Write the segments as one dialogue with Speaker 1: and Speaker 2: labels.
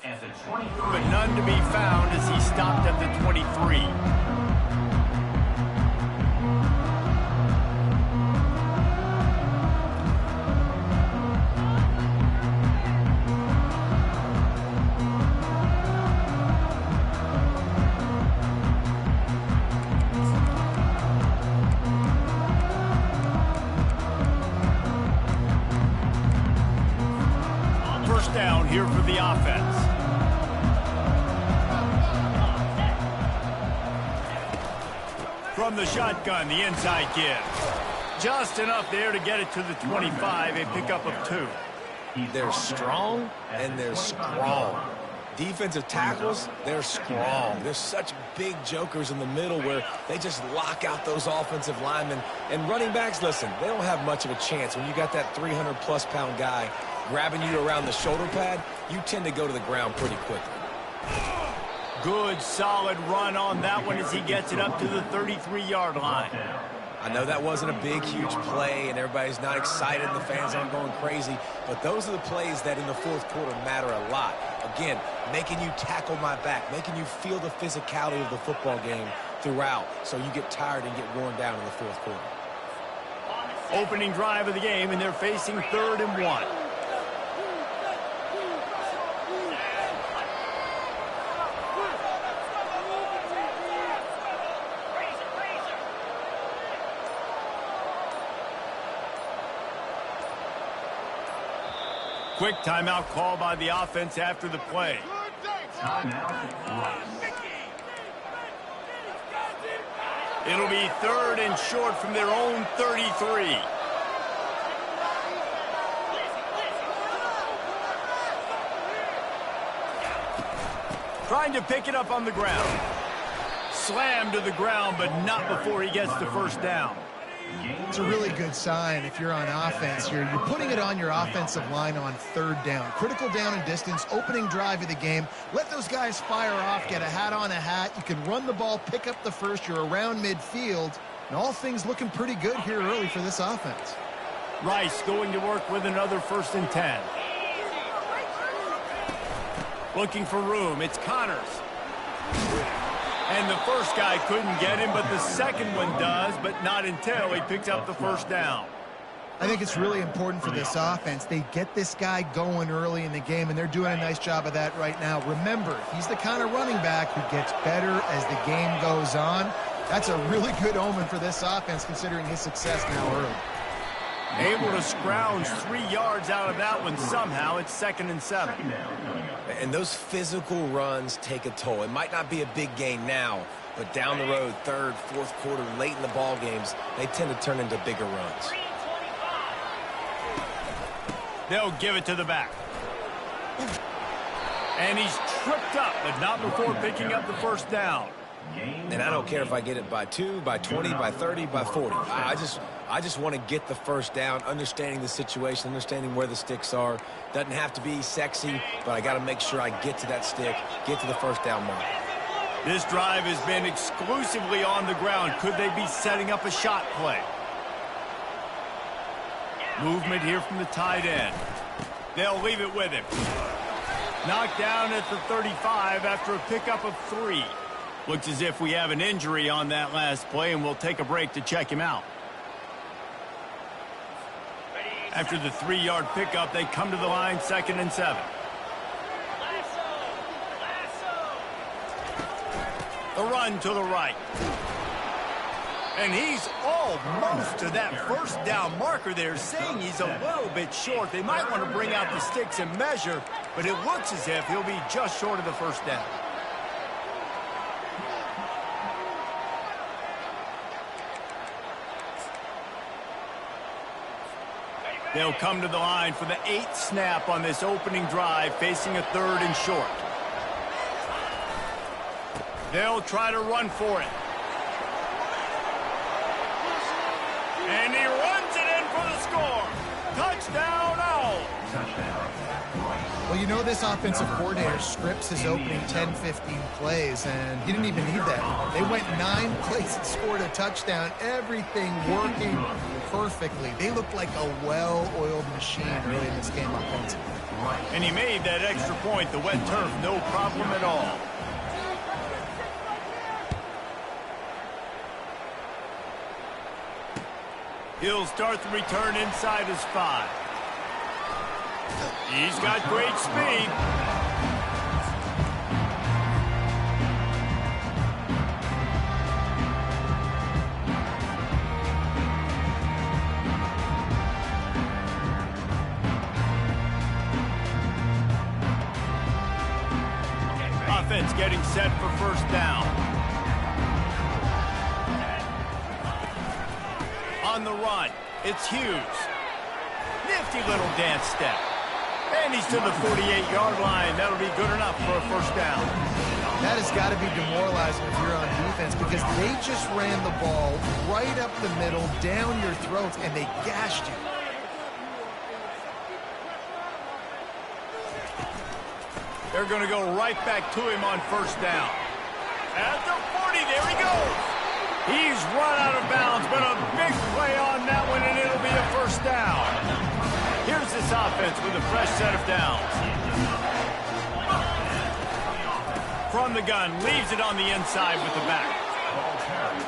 Speaker 1: But none to be found as he stopped at the 23. First down here for the offense. From the shotgun, the inside give. Just enough there to get it to the 25, a pickup of 2.
Speaker 2: They're strong and they're strong. Defensive tackles, they're strong. There's such big jokers in the middle where they just lock out those offensive linemen. And running backs, listen, they don't have much of a chance. When you got that 300-plus pound guy grabbing you around the shoulder pad, you tend to go to the ground pretty quickly.
Speaker 1: Good, solid run on that one as he gets it up to the 33-yard line.
Speaker 2: I know that wasn't a big, huge play, and everybody's not excited, and the fans aren't going crazy, but those are the plays that in the fourth quarter matter a lot. Again, making you tackle my back, making you feel the physicality of the football game throughout, so you get tired and get worn down in the fourth quarter.
Speaker 1: Opening drive of the game, and they're facing 3rd and 1. Quick timeout call by the offense after the play. It'll be 3rd and short from their own 33. Trying to pick it up on the ground. Slammed to the ground, but not before he gets the first down.
Speaker 3: It's a really good sign if you're on offense here. You're putting it on your offensive line on 3rd down. Critical down and distance, opening drive of the game. Let those guys fire off, get a hat on a hat. You can run the ball, pick up the first. You're around midfield. And all things looking pretty good here early for this offense.
Speaker 1: Rice going to work with another 1st and 10. Looking for room. It's Connors. And the first guy couldn't get him, but the second one does, but not until he picks up the first down.
Speaker 3: I think it's really important for this offense. They get this guy going early in the game, and they're doing a nice job of that right now. Remember, he's the kind of running back who gets better as the game goes on. That's a really good omen for this offense, considering his success now early.
Speaker 1: Able to scrounge 3 yards out of that one somehow. It's 2nd and 7.
Speaker 2: And those physical runs take a toll. It might not be a big gain now, but down the road, 3rd, 4th quarter, late in the ball games, they tend to turn into bigger runs.
Speaker 1: They'll give it to the back. And he's tripped up, but not before picking up the first down.
Speaker 2: And I don't care if I get it by 2, by 20, by 30, by 40. I just want to get the first down, understanding the situation, understanding where the sticks are. Doesn't have to be sexy, but I got to make sure I get to that stick, get to the first down mark.
Speaker 1: This drive has been exclusively on the ground. Could they be setting up a shot play? Movement here from the tight end. They'll leave it with him. Knocked down at the 35 after a pickup of 3. Looks as if we have an injury on that last play, and we'll take a break to check him out. After the 3-yard pickup, they come to the line, 2nd and 7. The run to the right. And he's almost to that first down marker there, saying he's a little bit short. They might want to bring out the sticks and measure, but it looks as if he'll be just short of the first down. They'll come to the line for the 8th snap on this opening drive, facing a 3rd and short. They'll try to run for it. And he runs it in for the score. Touchdown, Owls.
Speaker 3: Well, you know this offensive coordinator scripts his opening 10-15 plays, and he didn't even need that. They went 9 plays and scored a touchdown. Everything working perfectly. They looked like a well-oiled machine early in this game offensively.
Speaker 1: And he made that extra point. The wet turf, no problem at all. He'll start the return inside his 5. He's got great speed. Offense getting set for first down. On the run, it's Hughes. Nifty little dance step. And he's to the 48-yard line. That'll be good enough for a first down.
Speaker 3: That has got to be demoralizing if you're on defense because they just ran the ball right up the middle, down your throats, and they gashed you.
Speaker 1: They're going to go right back to him on first down. At the 40, there he goes. He's run out of bounds, but a big play on that one, and it'll be a first down. Here's this offense with a fresh set of downs. From the gun, leaves it on the inside with the back.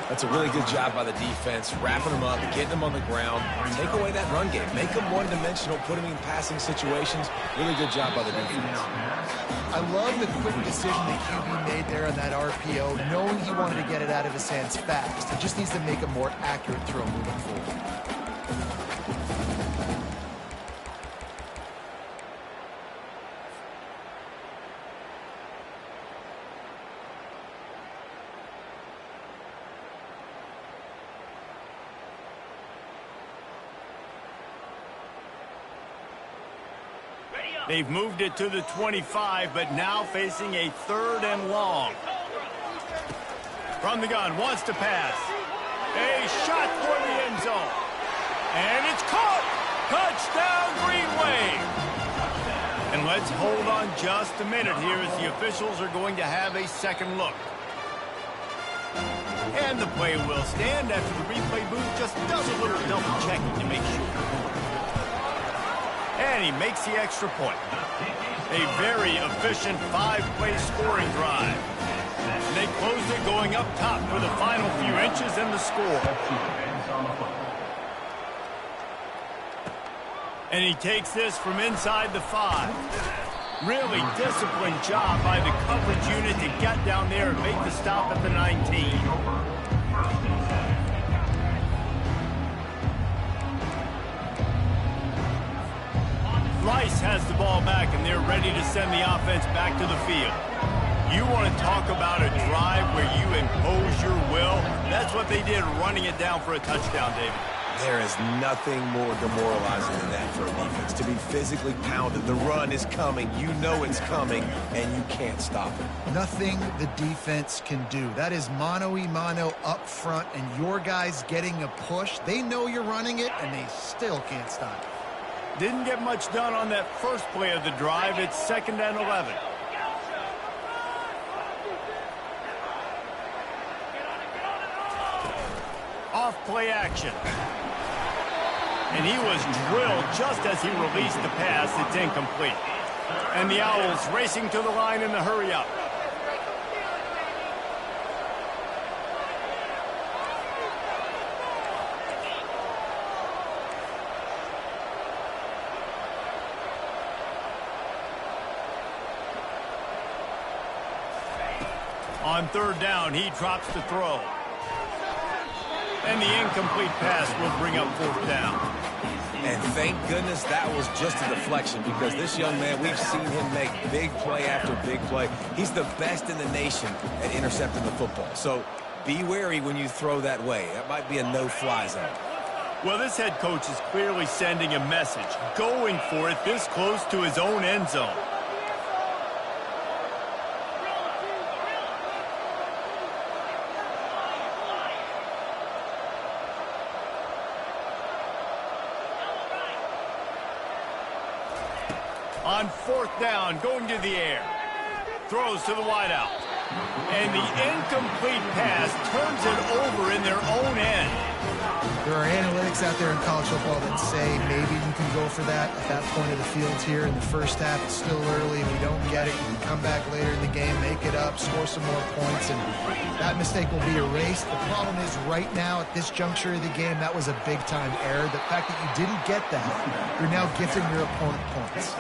Speaker 2: That's a really good job by the defense, wrapping them up, getting them on the ground. Take away that run game. Make them one-dimensional, put them in passing situations. Really good job by the defense.
Speaker 3: I love the quick decision the QB made there on that RPO, knowing he wanted to get it out of his hands fast. He just needs to make a more accurate throw moving forward.
Speaker 1: They've moved it to the 25, but now facing a 3rd and long. From the gun, wants to pass. A shot for the end zone. And it's caught! Touchdown, Green Wave! And let's hold on just a minute here as the officials are going to have a second look. And the play will stand after the replay booth just does a little double checking to make sure. And he makes the extra point. A very efficient 5-play scoring drive. And they closed it going up top for the final few inches and the score. And he takes this from inside the 5. Really disciplined job by the coverage unit to get down there and make the stop at the 19. Rice has the ball back, and they're ready to send the offense back to the field. You want to talk about a drive where you impose your will? That's what they did, running it down for a touchdown, David.
Speaker 2: There is nothing more demoralizing than that for a defense, to be physically pounded. The run is coming. You know it's coming, and you can't stop it.
Speaker 3: Nothing the defense can do. That is mano-a-mano up front, and your guys getting a push. They know you're running it, and they still can't stop it.
Speaker 1: Didn't get much done on that first play of the drive. It's 2nd and 11. Off play action. And he was drilled just as he released the pass. It's incomplete. And the Owls racing to the line in the hurry up. On 3rd down, he drops the throw. And the incomplete pass will bring up 4th down.
Speaker 2: And thank goodness that was just a deflection, because this young man, we've seen him make big play after big play. He's the best in the nation at intercepting the football. So be wary when you throw that way. That might be a no-fly zone.
Speaker 1: Well, this head coach is clearly sending a message, going for it this close to his own end zone. On 4th down, going to the air. Throws to the wideout. And the incomplete pass turns it over in their own end.
Speaker 3: There are analytics out there in college football that say maybe you can go for that at that point of the field here in the first half. It's still early. If you don't get it, you can come back later in the game, make it up, score some more points, and that mistake will be erased. The problem is right now at this juncture of the game, that was a big-time error. The fact that you didn't get that, you're now gifting your opponent points.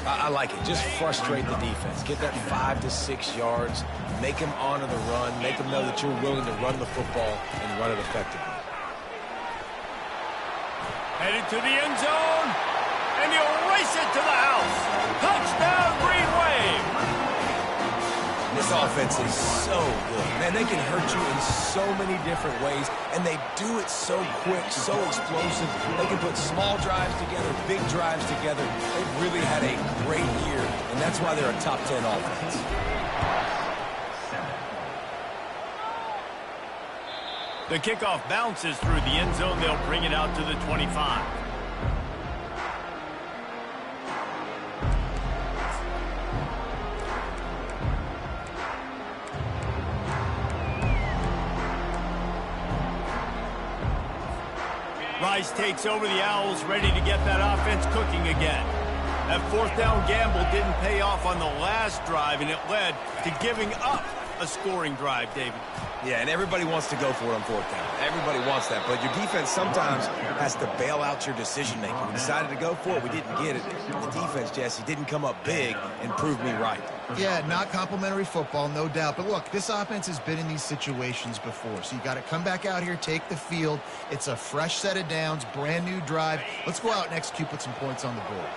Speaker 2: I like it. Just frustrate the defense. Get that 5 to 6 yards. Make them honor the run. Make them know that you're willing to run the football and run it effectively.
Speaker 1: Headed to the end zone, and he'll race it to the house. Touchdown, Green Wave.
Speaker 2: This offense is so good. Man, they can hurt you in so many different ways, and they do it so quick, so explosive. They can put small drives together, big drives together. They've really had a great year, and that's why they're a top 10 offense.
Speaker 1: The kickoff bounces through the end zone. They'll bring it out to the 25. Rice takes over the Owls, ready to get that offense cooking again. That fourth down gamble didn't pay off on the last drive, and it led to giving up a scoring drive, David.
Speaker 2: Yeah, and everybody wants to go for it on fourth down. Everybody wants that, but your defense sometimes has to bail out your decision-making. We decided to go for it. We didn't get it. The defense, Jesse, didn't come up big and prove me right.
Speaker 3: Yeah, not complimentary football, no doubt. But look, this offense has been in these situations before, so you got to come back out here, take the field. It's a fresh set of downs, brand new drive. Let's go out and execute, put some points on the board.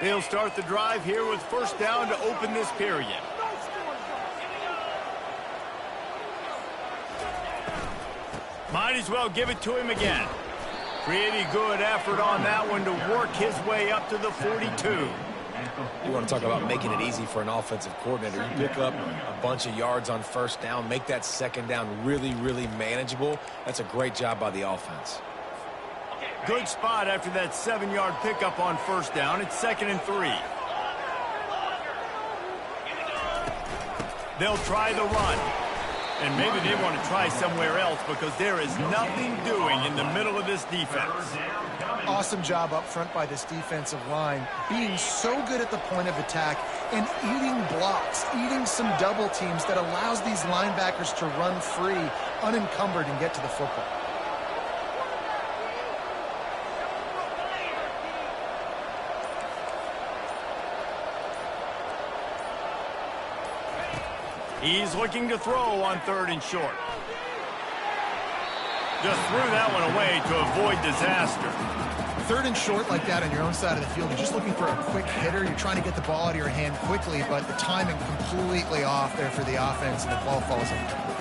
Speaker 1: They'll start the drive here with first down to open this period. Might as well give it to him again. Pretty good effort on that one to work his way up to the 42.
Speaker 2: You want to talk about making it easy for an offensive coordinator. You pick up a bunch of yards on first down, make that second down really, really manageable. That's a great job by the offense.
Speaker 1: Good spot after that 7-yard pickup on first down. It's 2nd and 3. They'll try the run. And maybe they want to try somewhere else because there is nothing doing in the middle of this defense.
Speaker 3: Awesome job up front by this defensive line, being so good at the point of attack and eating blocks, eating some double teams that allows these linebackers to run free, unencumbered, and get to the football.
Speaker 1: He's looking to throw on 3rd and short. Just threw that one away to avoid disaster.
Speaker 3: 3rd and short like that on your own side of the field, you're just looking for a quick hitter. You're trying to get the ball out of your hand quickly, but the timing completely off there for the offense, and the ball falls in.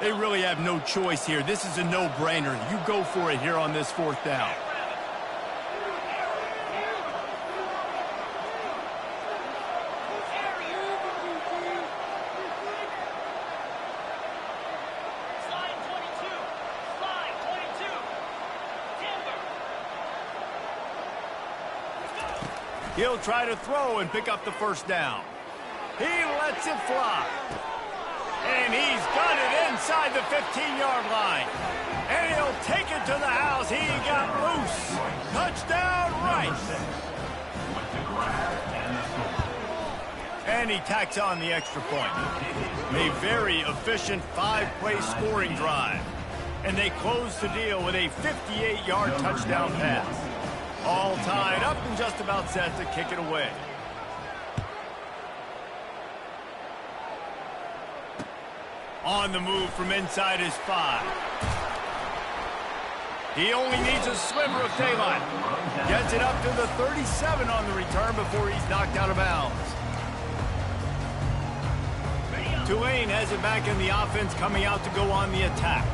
Speaker 1: They really have no choice here. This is a no-brainer. You go for it here on this 4th down. He'll try to throw and pick up the first down. He lets it fly. And he's got it inside the 15-yard line. And he'll take it to the house. He got loose. Touchdown, Rice. And he tacks on the extra point. A very efficient 5-play scoring drive. And they close the deal with a 58-yard touchdown pass. All tied up and just about set to kick it away. On the move from inside his 5. He only needs a sliver of daylight. Gets it up to the 37 on the return before he's knocked out of bounds. Tulane has it back in the offense, coming out to go on the attack.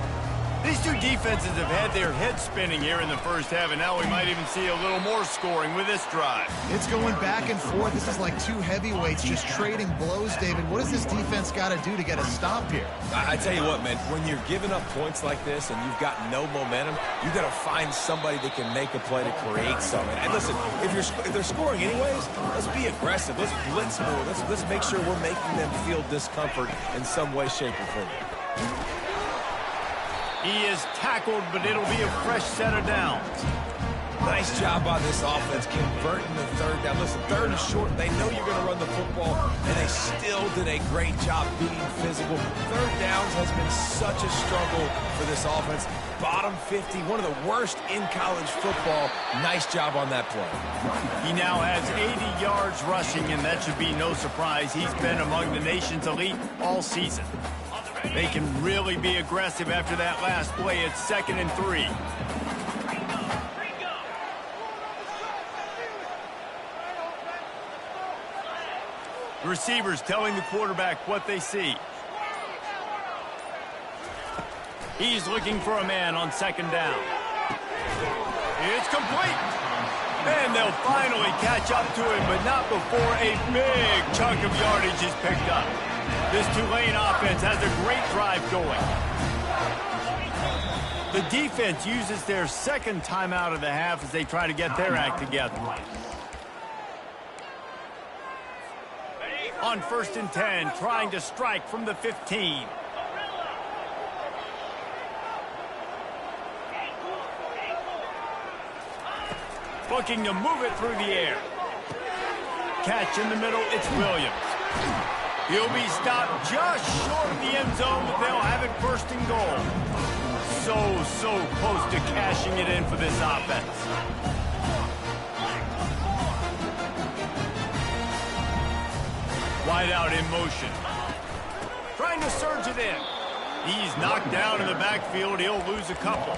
Speaker 1: These two defenses have had their heads spinning here in the first half, and now we might even see a little more scoring with this drive.
Speaker 3: It's going back and forth. This is like two heavyweights just trading blows, David. What does this defense got to do to get a stop here?
Speaker 2: I tell you what, man, when you're giving up points like this and you've got no momentum, you got to find somebody that can make a play to create something. And listen, if they're scoring anyways, let's be aggressive. Let's blitz more. Let's make sure we're making them feel discomfort in some way, shape, or form.
Speaker 1: He is tackled, but it'll be a fresh set of downs.
Speaker 2: Nice job by this offense converting the third down. Listen, third is short. They know you're going to run the football, and they still did a great job being physical. Third downs has been such a struggle for this offense. Bottom 50, one of the worst in college football. Nice job on that play.
Speaker 1: He now has 80 yards rushing, and that should be no surprise. He's been among the nation's elite all season. They can really be aggressive after that last play. It's 2nd and 3. The receivers telling the quarterback what they see. He's looking for a man on 2nd down. It's complete. And they'll finally catch up to him, but not before a big chunk of yardage is picked up. This Tulane offense has a great drive going. The defense uses their second timeout of the half as they try to get their act together. On 1st and 10, trying to strike from the 15. Looking to move it through the air. Catch in the middle, it's Williams. He'll be stopped just short of the end zone, but they'll have it 1st and goal. So close to cashing it in for this offense. Wide out in motion. Trying to surge it in. He's knocked down in the backfield. He'll lose a couple.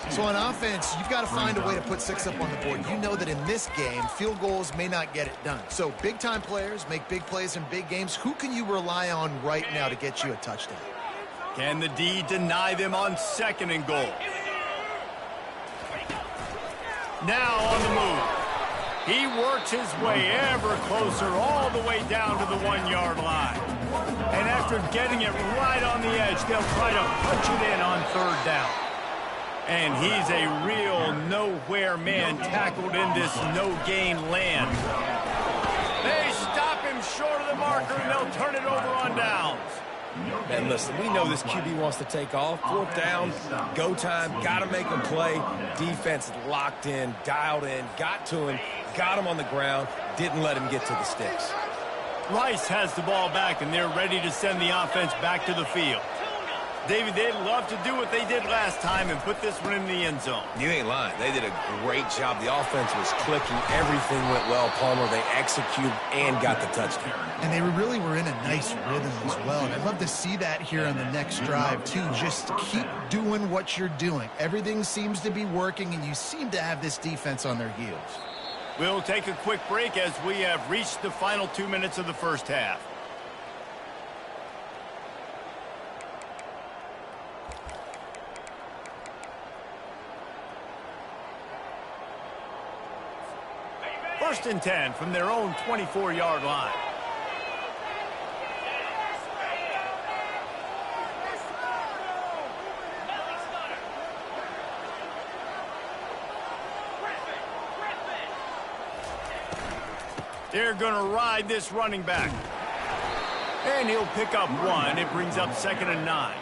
Speaker 3: So on offense, you've got to find a way to put 6 up on the board. You know that in this game, field goals may not get it done. So big-time players make big plays in big games. Who can you rely on right now to get you a touchdown?
Speaker 1: Can the D deny them on 2nd and goal? Now on the move. He works his way ever closer all the way down to the 1-yard line. And after getting it right on the edge, they'll try to punch it in on 3rd down. And he's a real nowhere man tackled in this no-gain land. They stop him short of the marker, and they'll turn it over on downs.
Speaker 2: And listen, we know this QB wants to take off. 4th down, go time, got to make him play. Defense locked in, dialed in, got to him, got him on the ground, didn't let him get to the sticks.
Speaker 1: Rice has the ball back, and they're ready to send the offense back to the field. David, they'd love to do what they did last time and put this one in the end zone.
Speaker 2: You ain't lying. They did a great job. The offense was clicking. Everything went well, Palmer. They executed and got the touchdown.
Speaker 3: And they really were in a nice rhythm as well. And I'd love to see that here on the next drive, too. Just keep doing what you're doing. Everything seems to be working, and you seem to have this defense on their heels.
Speaker 1: We'll take a quick break as we have reached the final 2 minutes of the first half. First and 10 from their own 24-yard line. They're going to ride this running back. And he'll pick up 1. It brings up 2nd and 9.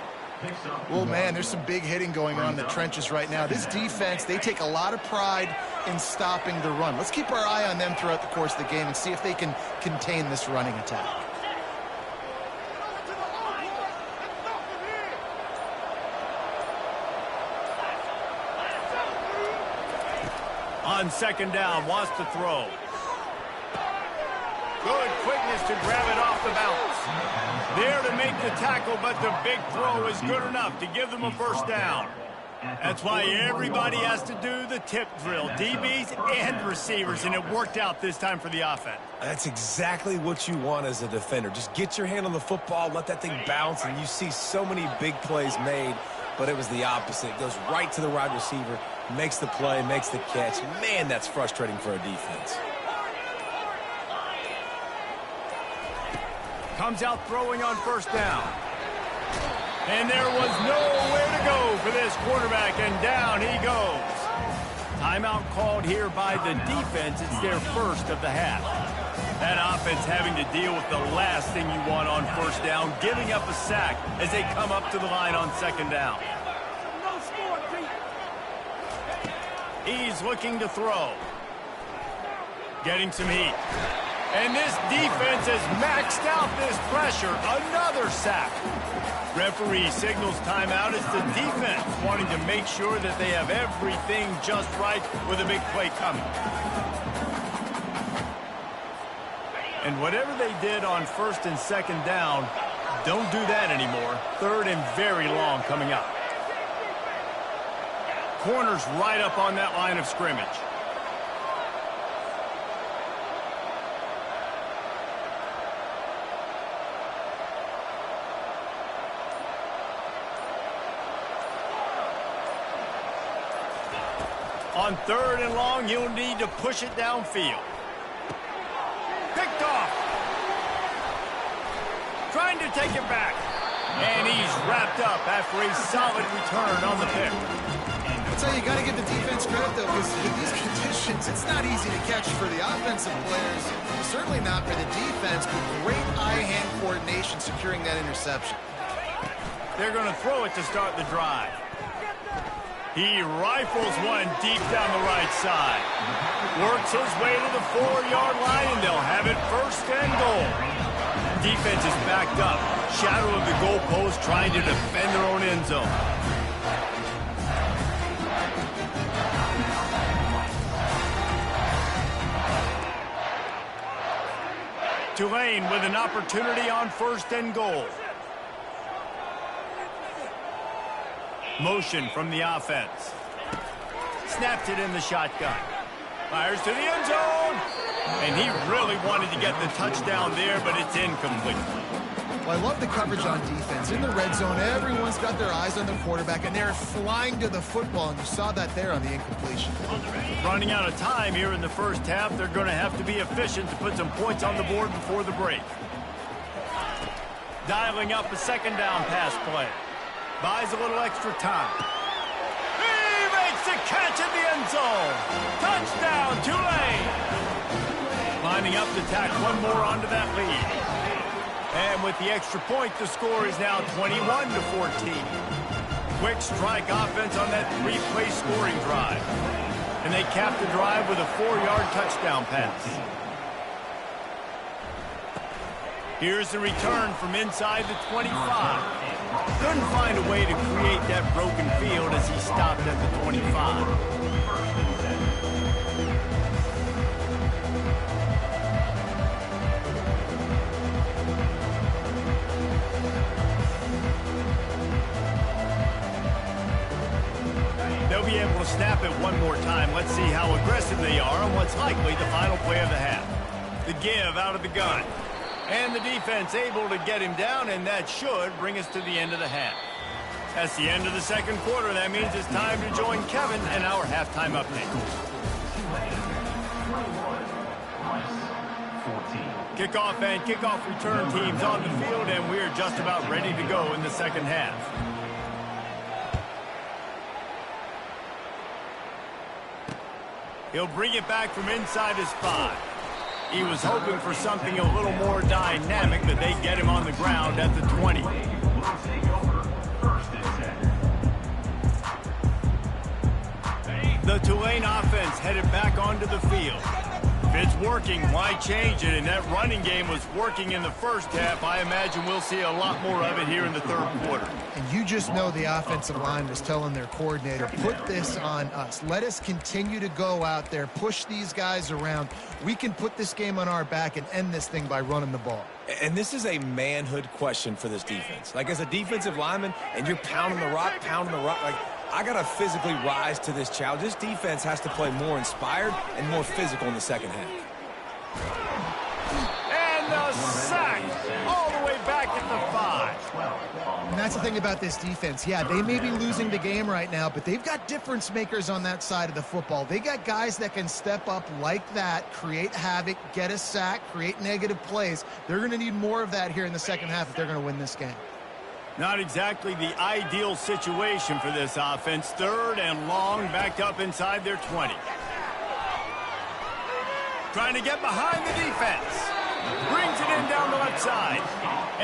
Speaker 3: Well, man, there's some big hitting going on in the trenches right now. This defense, they take a lot of pride in stopping the run. Let's keep our eye on them throughout the course of the game and see if they can contain this running attack.
Speaker 1: On second down, wants to throw. Good quickness to grab it off the bounce. There to make the tackle, but the big throw is good enough to give them a first down. That's why everybody has to do the tip drill, DBs and receivers, and it worked out this time for the offense.
Speaker 2: That's exactly what you want as a defender. Just get your hand on the football, let that thing bounce, and you see so many big plays made, but it was the opposite. It goes right to the wide receiver, makes the play, makes the catch. Man, that's frustrating for a defense.
Speaker 1: Comes out throwing on first down. And there was nowhere to go for this quarterback, and down he goes. Timeout called here by the defense. It's their first of the half. That offense having to deal with the last thing you want on first down, giving up a sack as they come up to the line on second down. He's looking to throw. Getting some heat. And this defense has maxed out this pressure. Another sack. Referee signals timeout. It's the defense wanting to make sure that they have everything just right with a big play coming. And whatever they did on first and second down, don't do that anymore. Third and very long coming up. Corners right up on that line of scrimmage. On third and long, you'll need to push it downfield. Picked off. Trying to take it back. And he's wrapped up after a solid return on the pick.
Speaker 3: That's how you got to give the defense credit, though, because with these conditions, it's not easy to catch for the offensive players. Certainly not for the defense, but great eye-hand coordination securing that interception.
Speaker 1: They're going to throw it to start the drive. He rifles one deep down the right side. Works his way to the 4-yard line, and they'll have it first and goal. Defense is backed up. Shadow of the goalpost trying to defend their own end zone. Tulane with an opportunity on first and goal. Motion from the offense. Snaps it in the shotgun. Fires to the end zone. And he really wanted to get the touchdown there, but it's incomplete.
Speaker 3: Well, I love the coverage on defense. In the red zone, everyone's got their eyes on the quarterback, and they're flying to the football, and you saw that there on the incompletion.
Speaker 1: Running out of time here in the first half, they're going to have to be efficient to put some points on the board before the break. Dialing up a second down pass play. Buys a little extra time. He makes the catch in the end zone. Touchdown, Tulane. Lining up to tack one more onto that lead. And with the extra point, the score is now 21-14. Quick strike offense on that 3-play scoring drive. And they cap the drive with a 4-yard touchdown pass. Here's the return from inside the 25. Couldn't find a way to create that broken field as he stopped at the 25. They'll be able to snap it one more time. Let's see how aggressive they are on what's likely the final play of the half. The give out of the gun. And the defense able to get him down, and that should bring us to the end of the half. That's the end of the second quarter. That means it's time to join Kevin and our halftime update. Kickoff and kickoff return teams on the field, and we're just about ready to go in the second half. He'll bring it back from inside his 5. He was hoping for something a little more dynamic, but they get him on the ground at the 20. The Tulane offense headed back onto the field. If it's working, why change it? And that running game was working in the first half. I imagine we'll see a lot more of it here in the third quarter.
Speaker 3: And you just know the offensive line was telling their coordinator, put this on us. Let us continue to go out there, push these guys around. We can put this game on our back and end this thing by running the ball.
Speaker 2: And this is a manhood question for this defense. Like, as a defensive lineman, and you're pounding the rock, like, I got to physically rise to this challenge. This defense has to play more inspired and more physical in the second half.
Speaker 1: And the sack all the way back at the 5.
Speaker 3: And that's the thing about this defense. Yeah, they may be losing the game right now, but they've got difference makers on that side of the football. They got guys that can step up like that, create havoc, get a sack, create negative plays. They're going to need more of that here in the second half if they're going to win this game.
Speaker 1: Not exactly the ideal situation for this offense. Third and long, backed up inside their 20. Trying to get behind the defense. Brings it in down the left side.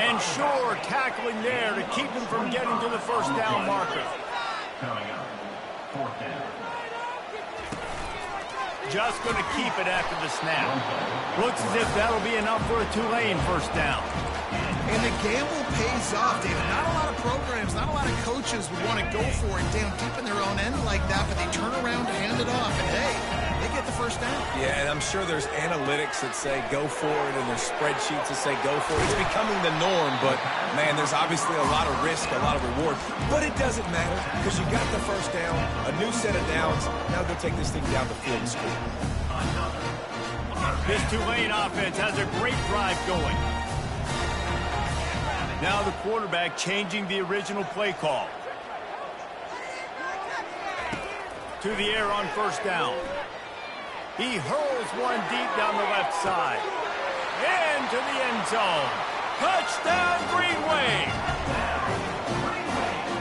Speaker 1: And Shore tackling there to keep him from getting to the first down marker. Just going to keep it after the snap. Looks as if that'll be enough for a Tulane first down.
Speaker 3: And the gamble pays off, David. Not a lot of programs, not a lot of coaches would want to go for it down deep in their own end like that, but they turn around, hand it off, and hey, they get the first down.
Speaker 2: Yeah, and I'm sure there's analytics that say go for it, and there's spreadsheets that say go for it. It's becoming the norm, but, man, there's obviously a lot of risk, a lot of reward. But it doesn't matter because you got the first down, a new set of downs. Now go take this thing down the field and score.
Speaker 1: This Tulane offense has a great drive going. Now the quarterback changing the original play call. To the air on first down. He hurls one deep down the left side. Into the end zone. Touchdown, Green Wave.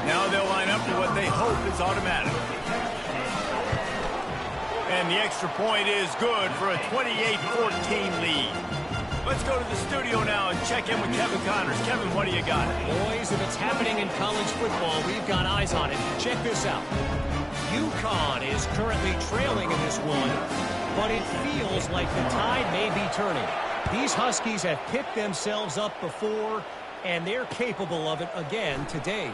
Speaker 1: Now they'll line up for what they hope is automatic. And the extra point is good for a 28-14 lead. Let's go to the studio now and check in with Kevin Connors. Kevin, what do you got?
Speaker 4: Boys, if it's happening in college football, we've got eyes on it. Check this out. UConn is currently trailing in this one, but it feels like the tide may be turning. These Huskies have picked themselves up before, and they're capable of it again today.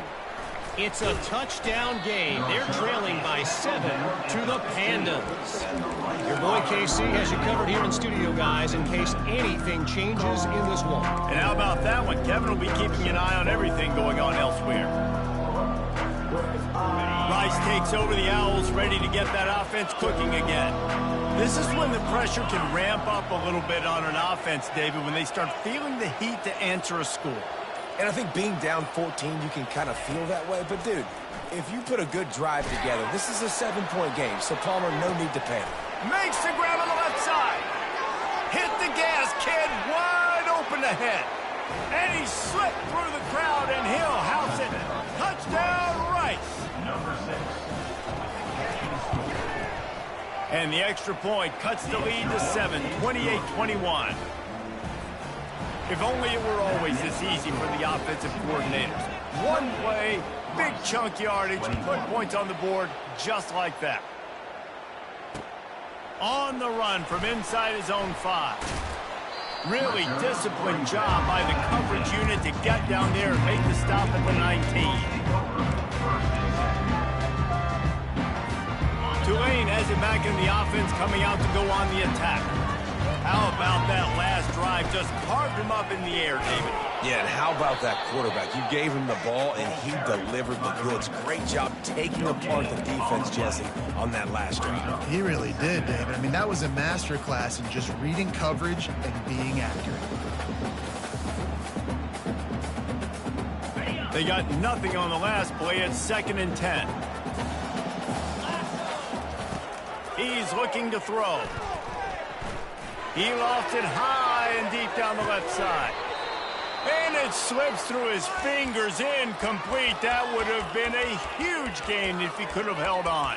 Speaker 4: It's a touchdown game. They're trailing by 7 to the Pandas. Your boy KC has you covered here in studio, guys, in case anything changes in this one.
Speaker 1: And how about that one? Kevin will be keeping an eye on everything going on elsewhere. Rice takes over the Owls, ready to get that offense cooking again. This is when the pressure can ramp up a little bit on an offense, David, when they start feeling the heat to answer a score.
Speaker 2: And I think being down 14, you can kind of feel that way. But, dude, if you put a good drive together, this is a 7-point game. So, Palmer, no need to panic.
Speaker 1: Makes the grab on the left side. Hit the gas, kid. Wide open ahead. And he slipped through the crowd, and he'll house it. Touchdown, Rice. And the extra point cuts the lead to 7, 28-21. If only it were always this easy for the offensive coordinators. One play, big chunk yardage, put points on the board just like that. On the run from inside his own 5. Really disciplined job by the coverage unit to get down there and make the stop at the 19. Tulane has it back in the offense, coming out to go on the attack. How about that last drive? Just carved him up in the air, David.
Speaker 2: Yeah, and how about that quarterback? You gave him the ball, and he delivered the goods. Great job taking apart the defense, Jesse, on that last drive.
Speaker 3: He really did, David. I mean, that was a masterclass in just reading coverage and being accurate.
Speaker 1: They got nothing on the last play. It's 2nd and 10. He's looking to throw. He lofts it high and deep down the left side. And it slips through his fingers, incomplete. That would have been a huge gain if he could have held on.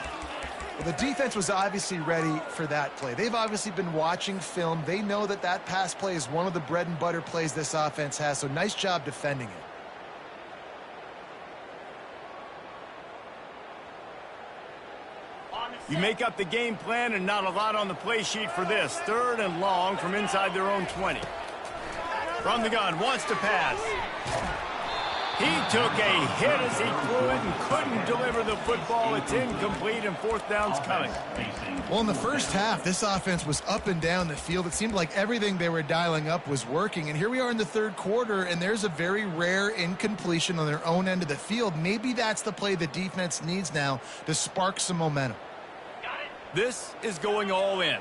Speaker 3: Well, the defense was obviously ready for that play. They've obviously been watching film. They know that that pass play is one of the bread and butter plays this offense has, so nice job defending it.
Speaker 1: On the You make up the game plan and not a lot on the play sheet for this. 3rd and long from inside their own 20. From the gun, wants to pass. He took a hit as he threw it and couldn't deliver the football. It's incomplete, and 4th down's coming.
Speaker 3: Well, in the first half, this offense was up and down the field. It seemed like everything they were dialing up was working. And here we are in the 3rd quarter, and there's a very rare incompletion on their own end of the field. Maybe that's the play the defense needs now to spark some momentum.
Speaker 1: This is going all in.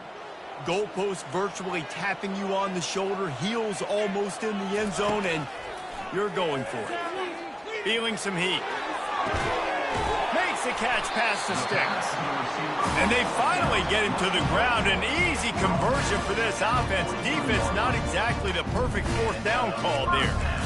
Speaker 1: Goalpost virtually tapping you on the shoulder, heels almost in the end zone, and you're going for it. Feeling some heat. Makes the catch past the sticks. And they finally get him to the ground. An easy conversion for this offense. Defense not exactly the perfect 4th down call there.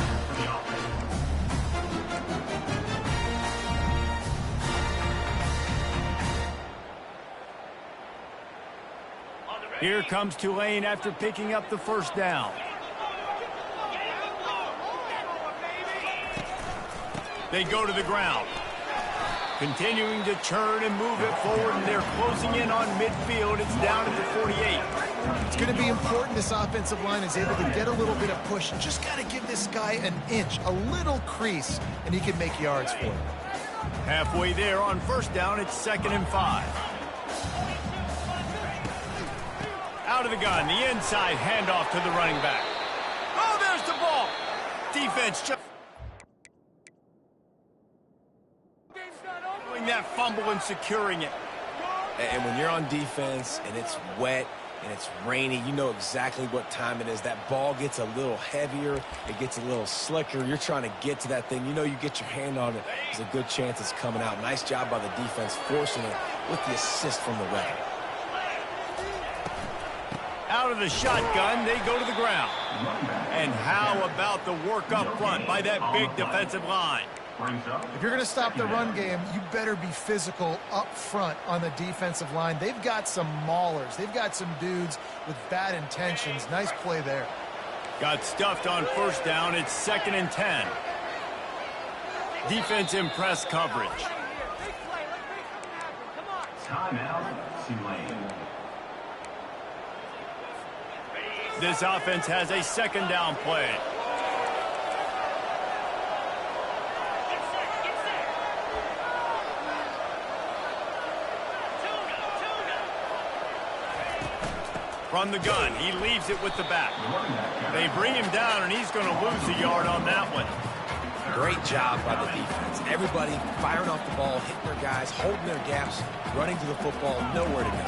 Speaker 1: Here comes Tulane after picking up the 1st down. They go to the ground. Continuing to churn and move it forward, and they're closing in on midfield. It's down at the 48.
Speaker 3: It's going to be important this offensive line is able to get a little bit of push. Just got to give this guy an inch, a little crease, and he can make yards for it.
Speaker 1: Halfway there on 1st down, it's 2nd and 5. Out of the gun, the inside handoff to the running back. Oh, there's the ball. Defense just that fumble and securing it.
Speaker 2: And when you're on defense and it's wet and it's rainy, you know exactly what time it is. That ball gets a little heavier. It gets a little slicker. You're trying to get to that thing. You know you get your hand on it. There's a good chance it's coming out. Nice job by the defense forcing it with the assist from the ref.
Speaker 1: Out of the shotgun, they go to the ground. And how about the work up front by that big defensive line?
Speaker 3: If you're going to stop the run game, you better be physical up front on the defensive line. They've got some maulers. They've got some dudes with bad intentions. Nice play there.
Speaker 1: Got stuffed on 1st down. It's 2nd and 10. Defense in press coverage. This offense has a 2nd down play. From the gun, he leaves it with the back. They bring him down, and he's going to lose a yard on that one.
Speaker 2: Great job by the defense. Everybody firing off the ball, hitting their guys, holding their gaps, running to the football, nowhere to go.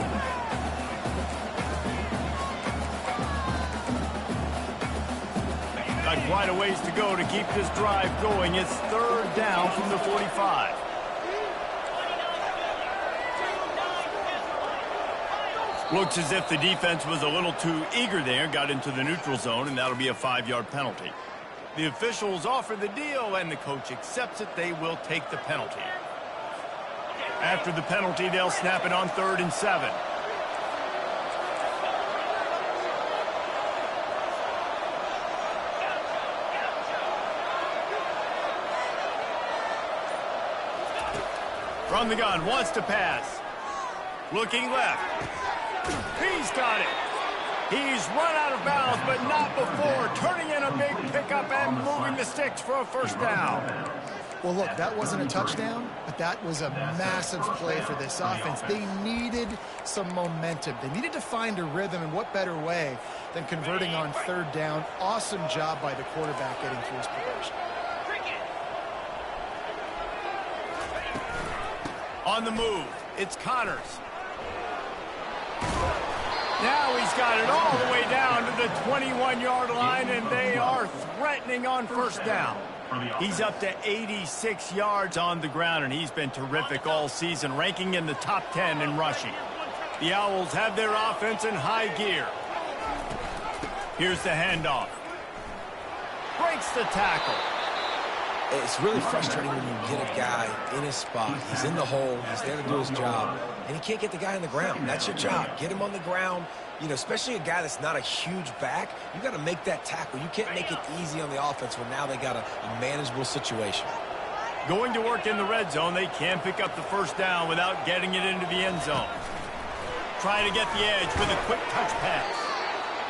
Speaker 1: Got quite a ways to go to keep this drive going. It's 3rd down from the 45. Looks as if the defense was a little too eager there, got into the neutral zone, and that'll be a 5-yard penalty. The officials offer the deal, and the coach accepts it. They will take the penalty. After the penalty, they'll snap it on 3rd and 7. From the gun, wants to pass. Looking left. He's got it. He's run out of bounds, but not before. Turning in a big pickup and moving the sticks for a 1st down.
Speaker 3: Well, look, that wasn't a touchdown, but that was a massive play for this offense. They needed some momentum. They needed to find a rhythm, and what better way than converting on 3rd down. Awesome job by the quarterback getting through his progression.
Speaker 1: On the move, it's Connors. Now he's got it all the way down to the 21-yard line, and they are threatening on 1st down. He's up to 86 yards on the ground, and he's been terrific all season, ranking in the top 10 in rushing. The Owls have their offense in high gear. Here's the handoff. Breaks the tackle.
Speaker 2: It's really frustrating when you get a guy in his spot. He's in the hole. He's there to do his job. And he can't get the guy on the ground. That's your job. Get him on the ground. You know, especially a guy that's not a huge back. You got to make that tackle. You can't make it easy on the offense when now they got a manageable situation.
Speaker 1: Going to work in the red zone, they can pick up the 1st down without getting it into the end zone. trying to get the edge with a quick touch pass.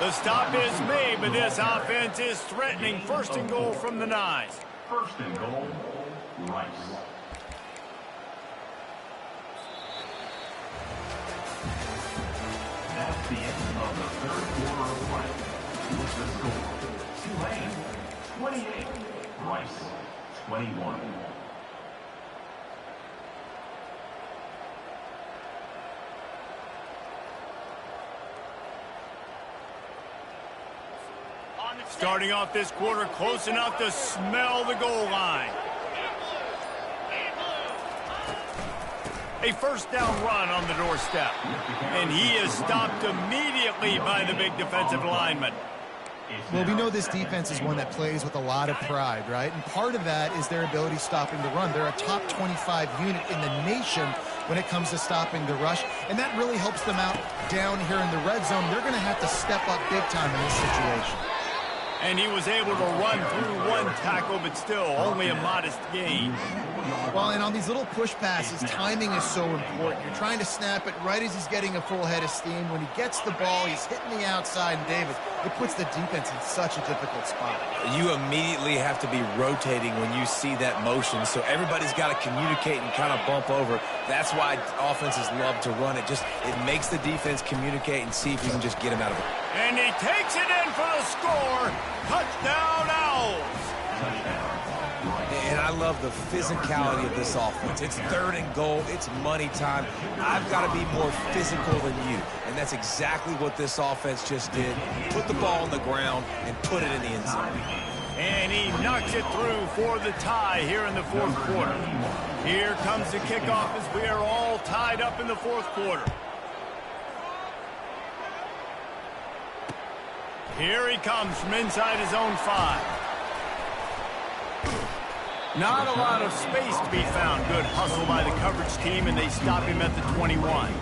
Speaker 1: The stop is made, but this offense is threatening 1st and goal from the 9.
Speaker 5: 1st and goal, Rice. That's the end of the 3rd quarter of play. What's the score? Tulane, 28. Rice, 21.
Speaker 1: Starting off this quarter close enough to smell the goal line. A 1st down run on the doorstep. And he is stopped immediately by the big defensive lineman.
Speaker 3: Well, we know this defense is one that plays with a lot of pride, right? And part of that is their ability stopping the run. They're a top 25 unit in the nation when it comes to stopping the rush, and that really helps them out down here in the red zone. They're going to have to step up big time in this situation.
Speaker 1: And he was able to run through 1 tackle, but still only a modest gain.
Speaker 3: Well, and on these little push passes, timing is so important. You're trying to snap it right as he's getting a full head of steam. When he gets the ball, he's hitting the outside, and Davis, it puts the defense in such a difficult spot.
Speaker 2: You immediately have to be rotating when you see that motion, so everybody's got to communicate and kind of bump over. That's why offenses love to run it. It makes the defense communicate and see if you can just get him out of it.
Speaker 1: And he takes it in for the score. Touchdown, Owls.
Speaker 2: And I love the physicality of this offense. It's 3rd and goal. It's money time. I've got to be more physical than you. And that's exactly what this offense just did. Put the ball on the ground and put it in the end zone.
Speaker 1: And he knocks it through for the tie here in the 4th quarter. Here comes the kickoff as we are all tied up in the 4th quarter. Here he comes from inside his own 5. Not a lot of space to be found. Good hustle by the coverage team, and they stop him at the 21.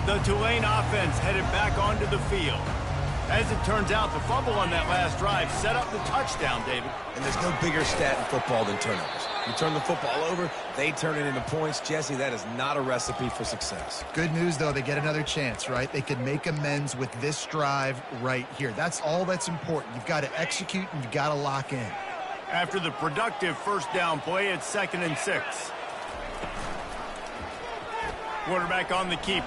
Speaker 1: The Tulane offense headed back onto the field. As it turns out, the fumble on that last drive set up the touchdown, David.
Speaker 2: And there's no bigger stat in football than turnovers. You turn the football over, they turn it into points. Jesse, that is not a recipe for success.
Speaker 3: Good news, though, they get another chance, right? They can make amends with this drive right here. That's all that's important. You've got to execute, and you've got to lock in.
Speaker 1: After the productive 1st down play, it's 2nd and 6. Quarterback on the keeper.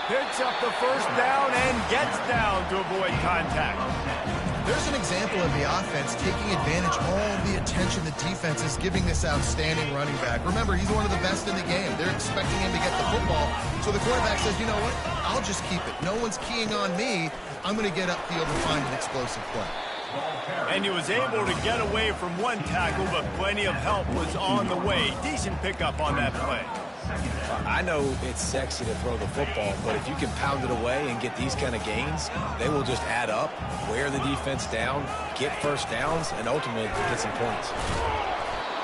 Speaker 1: Picks up the 1st down and gets down to avoid contact.
Speaker 3: There's an example of the offense taking advantage of all the attention the defense is giving this outstanding running back. Remember, he's one of the best in the game. They're expecting him to get the football. So the quarterback says, you know what, I'll just keep it. No one's keying on me. I'm going to get upfield and find an explosive play.
Speaker 1: And he was able to get away from 1 tackle, but plenty of help was on the way. Decent pickup on that play.
Speaker 2: I know it's sexy to throw the football, but if you can pound it away and get these kind of gains, they will just add up, wear the defense down, get 1st downs, and ultimately get some points.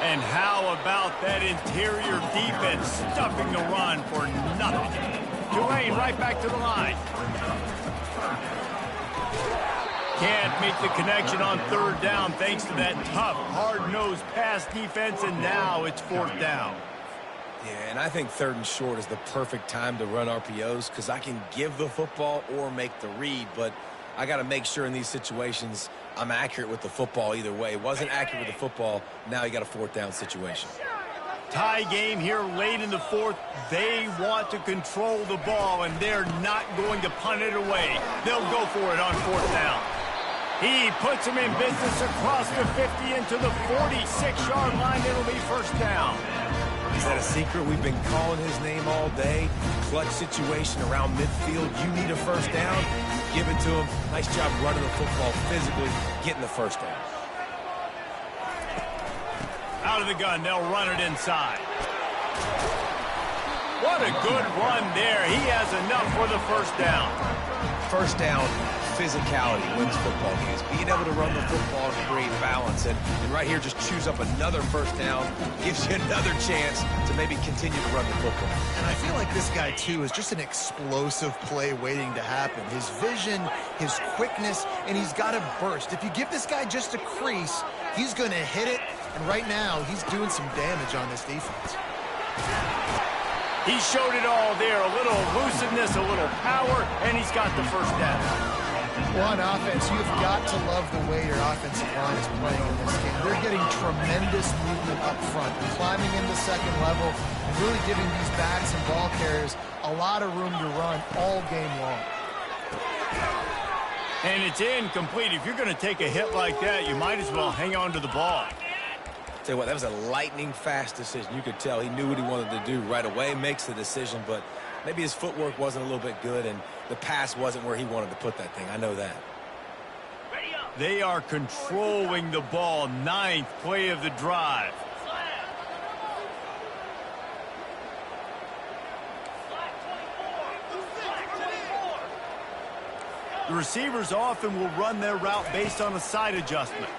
Speaker 1: And how about that interior defense stuffing the run for nothing? Tulane right back to the line. Can't make the connection on 3rd down thanks to that tough, hard-nosed pass defense, and now it's 4th down.
Speaker 2: Yeah, and I think 3rd and short is the perfect time to run RPOs because I can give the football or make the read, but I got to make sure in these situations I'm accurate with the football either way. Wasn't accurate with the football, now you got a 4th down situation.
Speaker 1: Tie game here late in the 4th. They want to control the ball, and they're not going to punt it away. They'll go for it on 4th down. He puts him in business across the 50 into the 46-yard line. It'll be 1st down.
Speaker 2: Is that a secret? We've been calling his name all day. Clutch situation around midfield. You need a 1st down. Give it to him. Nice job running the football physically, getting the 1st down.
Speaker 1: Out of the gun, they'll run it inside. What a good run there. He has enough for the 1st down.
Speaker 2: 1st down, physicality wins football games. Being able to run the football and create balance. And right here, just choose up another 1st down. Gives you another chance to maybe continue to run the football.
Speaker 3: And I feel like this guy, too, is just an explosive play waiting to happen. His vision, his quickness, and he's got to burst. If you give this guy just a crease, he's going to hit it, And right now, he's doing some damage on this defense.
Speaker 1: He showed it all there. A little elusiveness, a little power, and he's got the first down.
Speaker 3: Well, on offense, you've got to love the way your offensive line is playing in this game. They're getting tremendous movement up front, climbing into second level, and really giving these backs and ball carriers a lot of room to run all game long.
Speaker 1: And it's incomplete. If you're going to take a hit like that, you might as well hang on to the ball.
Speaker 2: Tell you what, that was a lightning-fast decision. You could tell he knew what he wanted to do right away, makes the decision, but maybe his footwork wasn't a little bit good, and the pass wasn't where he wanted to put that thing. I know that.
Speaker 1: They are controlling the ball. 9th play of the drive. The receivers often will run their route based on a side adjustment.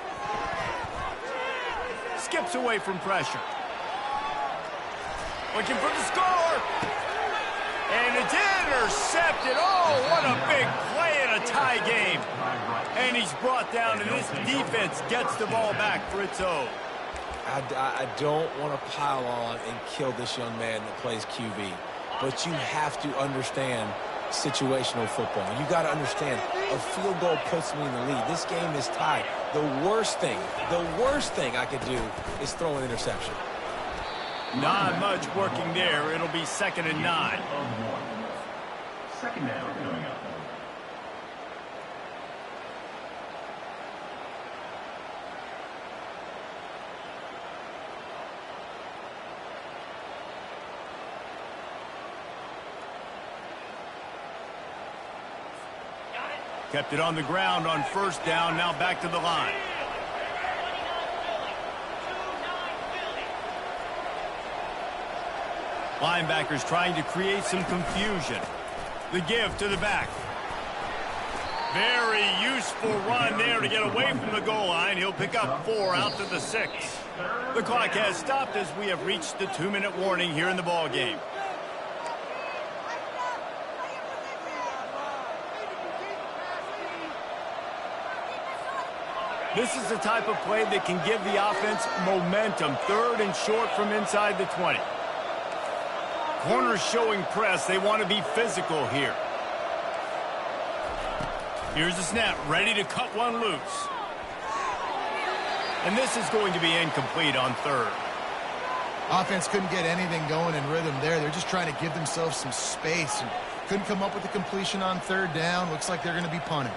Speaker 1: Skips away from pressure. Looking for the score. And it's intercepted. Oh, what a big play in a tie game. And he's brought down, and this defense gets the ball back for its own.
Speaker 2: I don't want to pile on and kill this young man that plays QB, but you have to understand situational football. You got to understand, a field goal puts me in the lead. This game is tied. The worst thing I could do is throw an interception.
Speaker 1: Not much working there. It'll be 2nd and 9.
Speaker 5: Second down coming up.
Speaker 1: Kept it on the ground on 1st down. Now back to the line. Linebackers trying to create some confusion. The give to the back. Very useful run there to get away from the goal line. He'll pick up 4 out to the 6. The clock has stopped as we have reached the 2-minute warning here in the ball game. This is the type of play that can give the offense momentum. 3rd and short from inside the 20. Corners showing press. They want to be physical here. Here's the snap. Ready to cut one loose. And this is going to be incomplete on 3rd.
Speaker 3: Offense couldn't get anything going in rhythm there. They're just trying to give themselves some space. And couldn't come up with the completion on 3rd down. Looks like they're going to be punting.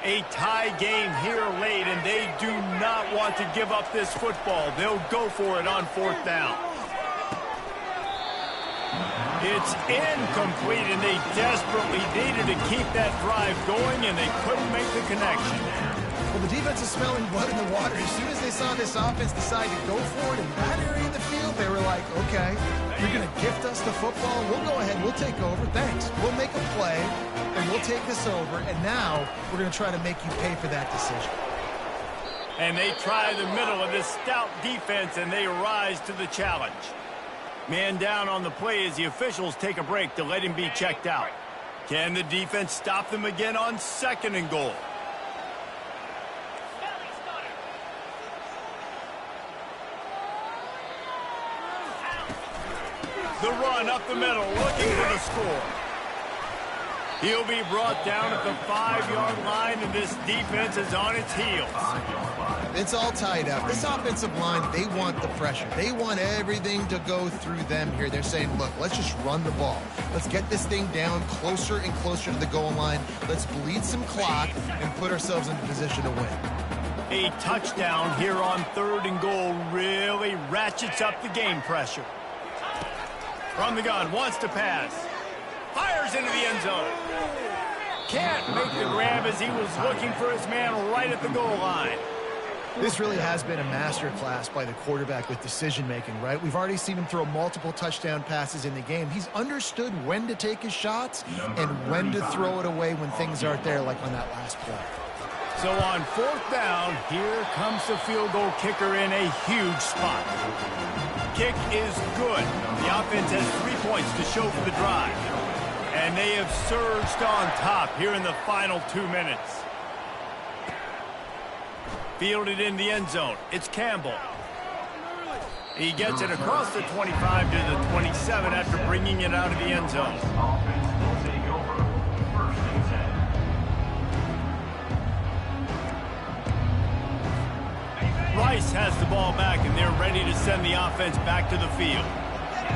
Speaker 1: A tie game here late, and they do not want to give up this football. They'll go for it on 4th down. It's incomplete, and they desperately needed to keep that drive going, and they couldn't make the connection.
Speaker 3: Well, the defense is smelling blood in the water. As soon as they saw this offense decide to go for it in that area of the field, they were like, okay, you're going to gift us the football. We'll go ahead. We'll take over. Thanks. We'll make a play, and we'll take this over. And now we're going to try to make you pay for that decision.
Speaker 1: And they try the middle of this stout defense, and they rise to the challenge. Man down on the play as the officials take a break to let him be checked out. Can the defense stop them again on 2nd and goal? The run up the middle, looking for the score. He'll be brought down at the 5-yard line, and this defense is on its heels.
Speaker 3: It's all tied up. This offensive line, they want the pressure. They want everything to go through them here. They're saying, look, let's just run the ball. Let's get this thing down closer and closer to the goal line. Let's bleed some clock and put ourselves in a position to win.
Speaker 1: A touchdown here on 3rd and goal really ratchets up the game pressure. From the gun, wants to pass. Fires into the end zone. Can't make the grab as he was looking for his man right at the goal line.
Speaker 3: This really has been a masterclass by the quarterback with decision-making, right? We've already seen him throw multiple touchdown passes in the game. He's understood when to take his shots and when to throw it away when things aren't there, like on that last play.
Speaker 1: So on 4th down, here comes the field goal kicker in a huge spot. Kick is good. The offense has 3 points to show for the drive. And they have surged on top here in the final 2 minutes. Fielded in the end zone. It's Campbell. He gets it across the 25 to the 27 after bringing it out of the end zone.
Speaker 5: Offense will take over. 1st and 10.
Speaker 1: Rice has the ball back, and they're ready to send the offense back to the field.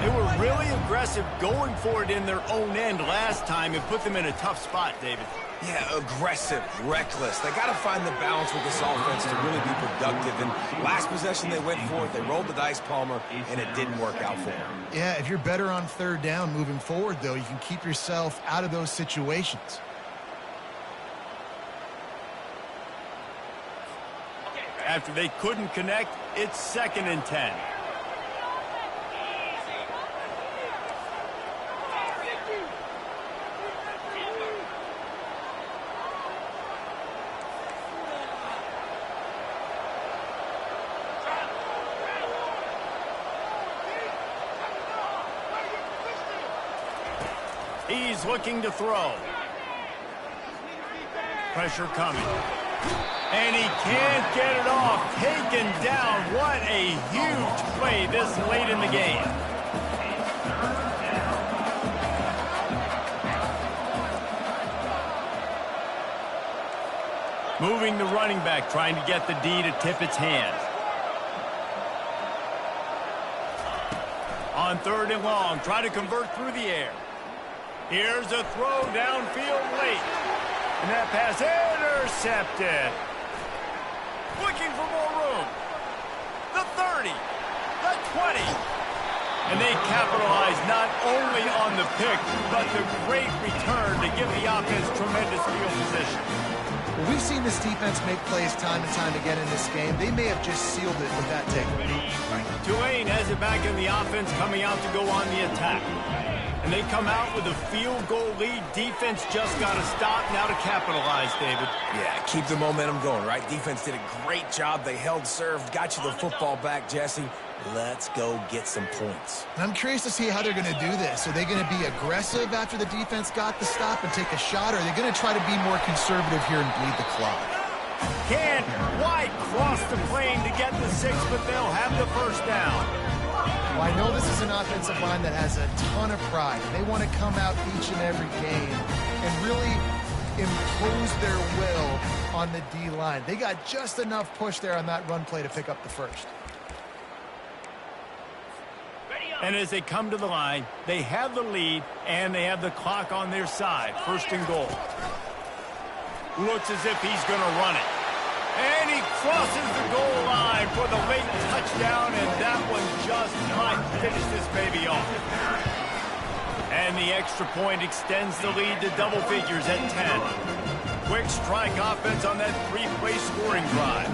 Speaker 1: They were really aggressive going for it in their own end last time and put them in a tough spot, David.
Speaker 2: Yeah, aggressive, reckless. They got to find the balance with this offense to really be productive. And last possession they went for it, they rolled the dice, Palmer, and it didn't work out for them.
Speaker 3: Yeah, if you're better on 3rd down moving forward, though, you can keep yourself out of those situations.
Speaker 1: After they couldn't connect, it's 2nd and 10. He's looking to throw. Pressure coming. And he can't get it off. Taken down. What a huge play this late in the game. Moving the running back, trying to get the D to tip its hand. On 3rd and long, try to convert through the air. Here's a throw downfield late. And that pass intercepted. Looking for more room. The 30. The 20. And they capitalize not only on the pick, but the great return to give the offense tremendous field position.
Speaker 3: Well, we've seen this defense make plays time and time again in this game. They may have just sealed it with that takeaway.
Speaker 1: Tulane has it back in the offense, coming out to go on the attack. And they come out with a field goal lead. Defense just got to stop now to capitalize, David.
Speaker 2: Yeah, keep the momentum going, right? Defense did a great job. They held serve, got you the football back, Jesse. Let's go get some points.
Speaker 3: And I'm curious to see how they're going to do this. Are they going to be aggressive after the defense got the stop and take a shot, or are they going to try to be more conservative here and bleed the clock?
Speaker 1: Can't quite cross the plane to get the 6, but they'll have the 1st down.
Speaker 3: Well, I know this is an offensive line that has a ton of pride. They want to come out each and every game and really impose their will on the D-line. They got just enough push there on that run play to pick up the 1st.
Speaker 1: And as they come to the line, they have the lead and they have the clock on their side. 1st and goal. Looks as if he's going to run it. And he crosses the goal line for the late touchdown, and that one just might finish this baby off. And the extra point extends the lead to double figures at 10. Quick strike offense on that 3-play scoring drive.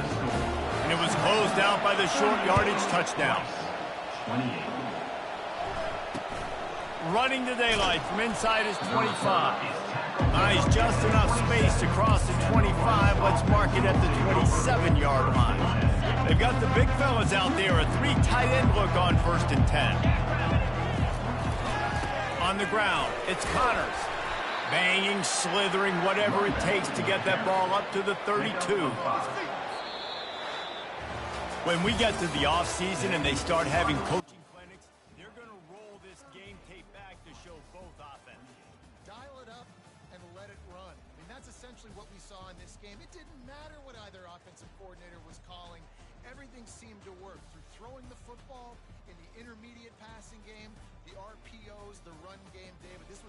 Speaker 1: And it was closed out by the short yardage touchdown.
Speaker 5: 28.
Speaker 1: Running to daylight from inside his 25. Nice, just enough space to cross the 25. Let's mark it at the 27-yard line. They've got the big fellas out there. A 3 tight end look on 1st and 10. On the ground, it's Connors. Banging, slithering, whatever it takes to get that ball up to the 32. When we get to the offseason and they start having coaching clinics, they're going to roll this game tape back to show both offenses.
Speaker 3: Dial it up and let it run. I mean, that's essentially what we saw in this game. It didn't matter what either offensive coordinator was calling. Everything seemed to work through throwing the football in the intermediate passing game, the